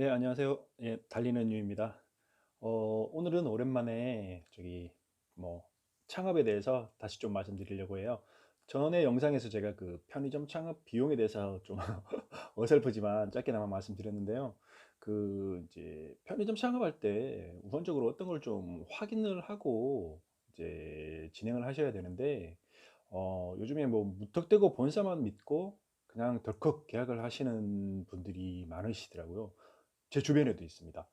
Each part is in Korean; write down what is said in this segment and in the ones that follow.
네, 안녕하세요. 예, 달리는 유입니다. 오늘은 오랜만에 뭐 창업에 대해서 다시 좀 말씀드리려고 해요. 전에 영상에서 제가 그 편의점 창업 비용에 대해서 좀 어설프지만 짧게나마 말씀드렸는데요. 그 이제 편의점 창업할 때 우선적으로 어떤 걸 좀 확인을 하고 이제 진행을 하셔야 되는데, 요즘에 뭐 무턱대고 본사만 믿고 그냥 덜컥 계약을 하시는 분들이 많으시더라고요. 제 주변에도 있습니다.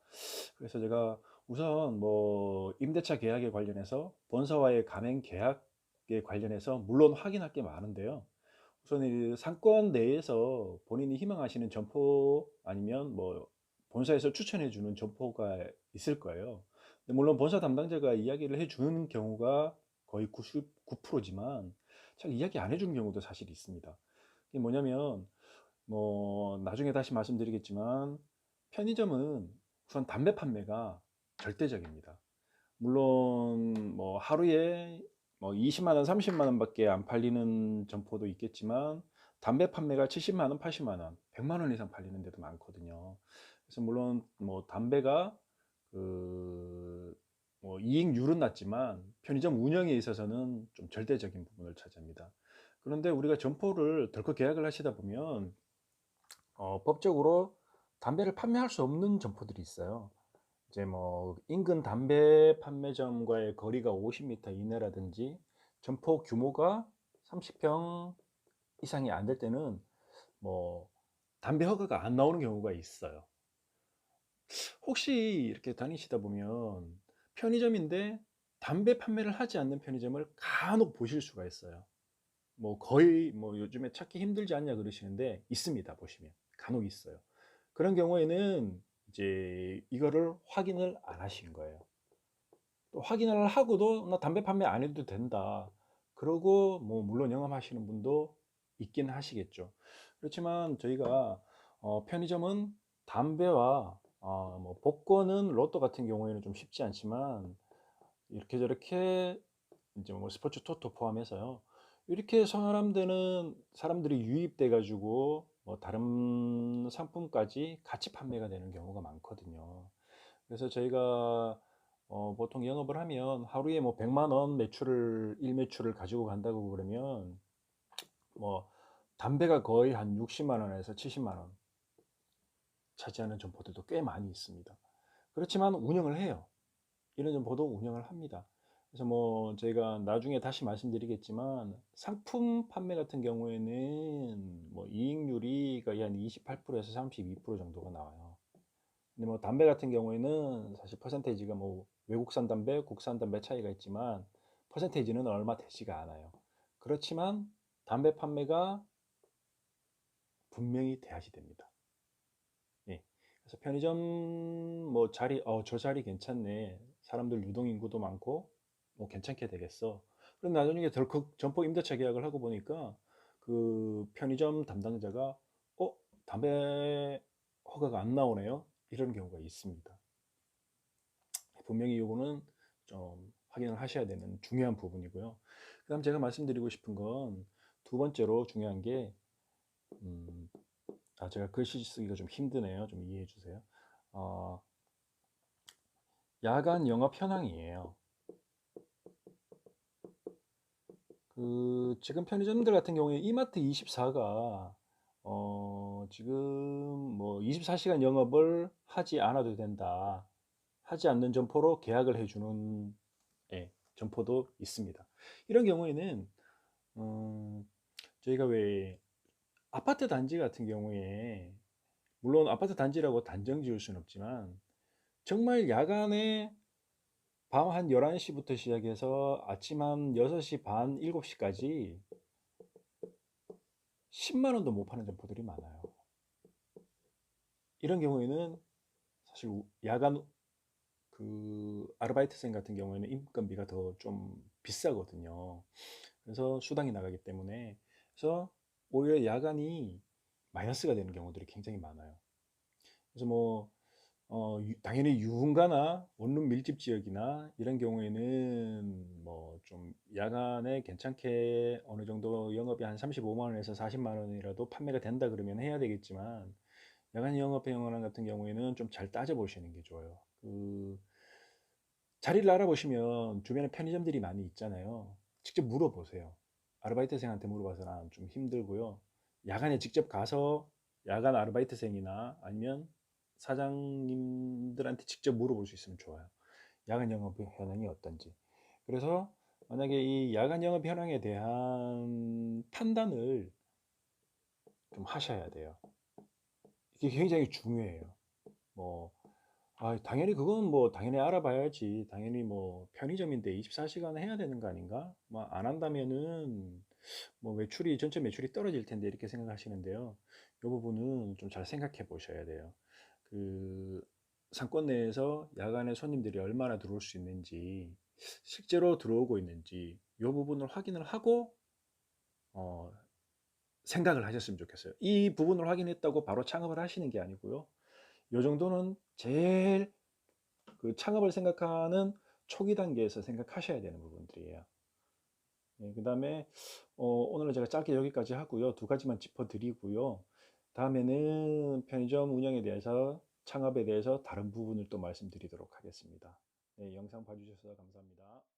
그래서 제가 우선 뭐 임대차 계약에 관련해서 본사와의 가맹 계약에 관련해서 물론 확인할 게 많은데요. 우선 이 상권 내에서 본인이 희망하시는 점포 아니면 뭐 본사에서 추천해 주는 점포가 있을 거예요. 근데 물론 본사 담당자가 이야기를 해 주는 경우가 거의 99%지만 잘 이야기 안 해주는 경우도 사실 있습니다. 이게 뭐냐면 뭐 나중에 다시 말씀드리겠지만 편의점은 우선 담배 판매가 절대적입니다. 물론 뭐 하루에 뭐 20만 원, 30만 원밖에 안 팔리는 점포도 있겠지만 담배 판매가 70만 원, 80만 원, 100만 원 이상 팔리는 데도 많거든요. 그래서 물론 뭐 담배가 그 뭐 이익률은 낮지만 편의점 운영에 있어서는 좀 절대적인 부분을 차지합니다. 그런데 우리가 점포를 덜컥 계약을 하시다 보면 법적으로 담배를 판매할 수 없는 점포들이 있어요. 이제 뭐 인근 담배 판매점과의 거리가 50m 이내라든지 점포 규모가 30평 이상이 안 될 때는 뭐 담배 허가가 안 나오는 경우가 있어요. 혹시 이렇게 다니시다 보면 편의점인데 담배 판매를 하지 않는 편의점을 간혹 보실 수가 있어요. 뭐 거의 뭐 요즘에 찾기 힘들지 않냐 그러시는데 있습니다. 보시면 간혹 있어요. 그런 경우에는 이제 이거를 확인을 안 하신 거예요. 또 확인을 하고도 나 담배 판매 안 해도 된다. 그러고 뭐 물론 영업하시는 분도 있긴 하시겠죠. 그렇지만 저희가 편의점은 담배와 뭐 복권은 로또 같은 경우에는 좀 쉽지 않지만 이렇게 저렇게 이제 뭐 스포츠 토토 포함해서요. 이렇게 사람들이 유입돼 가지고 뭐 다른 상품까지 같이 판매가 되는 경우가 많거든요. 그래서 저희가 보통 영업을 하면 하루에 뭐 100만 원 일매출을 가지고 간다고 그러면 뭐 담배가 거의 한 60만 원에서 70만 원 차지하는 점포들도 꽤 많이 있습니다. 그렇지만 운영을 해요. 이런 점포도 운영을 합니다. 그래서 뭐 저희가 나중에 다시 말씀드리겠지만 상품 판매 같은 경우에는 뭐 이익률이 거의 한 28%에서 32% 정도가 나와요. 근데 뭐 담배 같은 경우에는 사실 퍼센테이지가 뭐 외국산 담배, 국산 담배 차이가 있지만 퍼센테이지는 얼마 되지가 않아요. 그렇지만 담배 판매가 분명히 돼야지 됩니다. 예. 그래서 편의점 뭐 저 자리 괜찮네. 사람들 유동 인구도 많고 뭐 괜찮게 되겠어. 그럼 나중에 덜컥 점포 임대차 계약을 하고 보니까 그 편의점 담당자가 담배 허가가 안 나오네요. 이런 경우가 있습니다. 분명히 이거는 좀 확인을 하셔야 되는 중요한 부분이고요. 그다음 제가 말씀드리고 싶은 건 두 번째로 중요한 게 음, 제가 글씨 쓰기가 좀 힘드네요. 좀 이해해 주세요. 어, 야간 영업 현황이에요. 그 지금 편의점들 같은 경우에 이마트 24가 지금 뭐 24시간 영업을 하지 않아도 된다. 하지 않는 점포로 계약을 해주는 점포도 있습니다. 이런 경우에는 저희가 왜 아파트 단지 같은 경우에 물론 아파트 단지라고 단정 지을 수는 없지만 정말 야간에 밤 한 11시부터 시작해서 아침 한 6시 반, 7시까지 10만 원도 못 파는 점포들이 많아요. 이런 경우에는 사실 야간 그 아르바이트생 같은 경우에는 인건비가 더 좀 비싸거든요. 그래서 수당이 나가기 때문에 그래서 오히려 야간이 마이너스가 되는 경우들이 굉장히 많아요. 그래서 뭐 당연히 유흥가나 원룸 밀집 지역이나 이런 경우에는 뭐 좀 야간에 괜찮게 어느 정도 영업이 한 35만 원에서 40만 원이라도 판매가 된다 그러면 해야 되겠지만 야간 영업 병원 같은 경우에는 좀 잘 따져보시는 게 좋아요. 자리를 알아보시면 주변에 편의점들이 많이 있잖아요. 직접 물어보세요. 아르바이트생한테 물어봐서는 좀 힘들고요. 야간에 직접 가서 야간 아르바이트생이나 아니면 사장님들한테 직접 물어볼 수 있으면 좋아요. 야간 영업 현황이 어떤지. 그래서 만약에 이 야간 영업 현황에 대한 판단을 좀 하셔야 돼요. 이게 굉장히 중요해요. 뭐 당연히 그건 뭐 당연히 알아봐야지. 당연히 뭐 편의점인데 24시간 해야 되는 거 아닌가? 뭐 안 한다면은 뭐 매출이 전체 매출이 떨어질 텐데 이렇게 생각하시는데요. 이 부분은 좀 잘 생각해 보셔야 돼요. 그 상권 내에서 야간에 손님들이 얼마나 들어올 수 있는지, 실제로 들어오고 있는지 이 부분을 확인을 하고 어 생각을 하셨으면 좋겠어요. 이 부분을 확인했다고 바로 창업을 하시는 게 아니고요. 요 정도는 제일 창업을 생각하는 초기 단계에서 생각하셔야 되는 부분들이에요. 네, 그다음에 오늘은 제가 짧게 여기까지 하고요. 두 가지만 짚어드리고요. 다음에는 편의점 운영에 대해서 창업에 대해서 다른 부분을 또 말씀드리도록 하겠습니다. 네, 영상 봐주셔서 감사합니다.